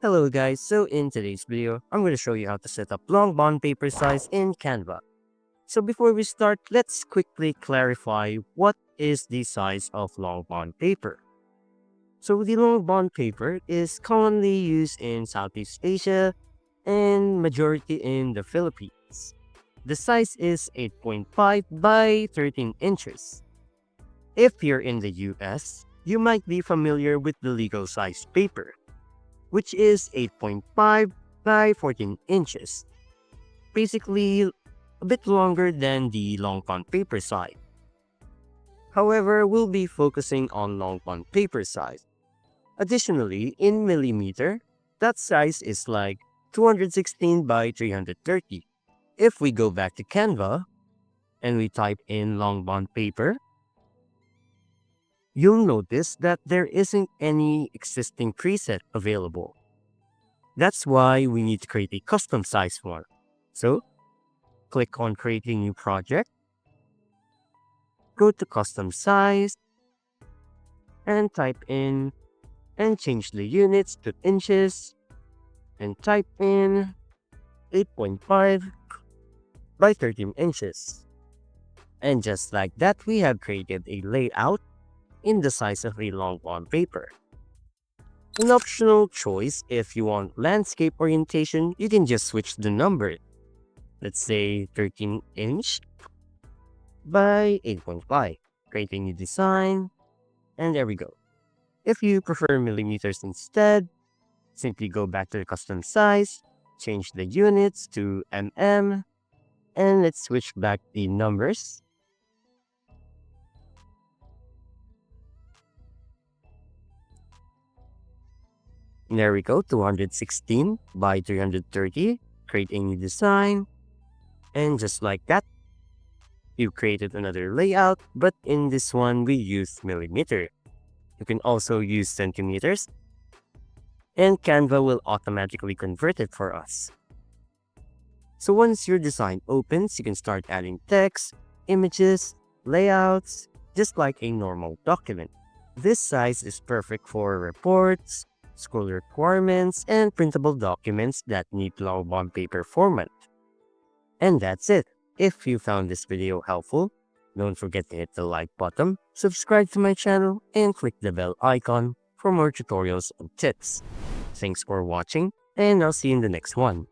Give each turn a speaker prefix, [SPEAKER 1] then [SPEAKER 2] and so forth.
[SPEAKER 1] Hello guys, so in today's video, I'm going to show you how to set up long bond paper size in Canva. So before we start, let's quickly clarify what is the size of long bond paper. So the long bond paper is commonly used in Southeast Asia and majority in the Philippines. The size is 8.5 by 13 inches. If you're in the US, you might be familiar with the legal size paper, which is 8.5 by 14 inches. Basically, a bit longer than the long bond paper size. However, we'll be focusing on long bond paper size. Additionally, in millimeter, that size is like 216 by 330. If we go back to Canva and we type in long bond paper, you'll notice that there isn't any existing preset available. That's why we need to create a custom size one. So, click on creating new project, go to custom size, and type in and change the units to inches, and type in 8.5 by 13 inches. And just like that, we have created a layout in the size of a long bond paper. An optional choice, if you want landscape orientation, you can just switch the number. Let's say 13 inch by 8.5. Create a new design, and there we go. If you prefer millimeters instead, simply go back to the custom size, change the units to mm, and let's switch back the numbers. There we go, 216 by 330. Create a new design, and just like that, you created another layout, but in this one we use millimeter. You can also use centimeters, and Canva will automatically convert it for us. So once your design opens, you can start adding text, images, layouts, just like a normal document. This size is perfect for reports, school requirements, and printable documents that need long bond paper format. And that's it. If you found this video helpful, don't forget to hit the like button, subscribe to my channel, and click the bell icon for more tutorials and tips. Thanks for watching, and I'll see you in the next one.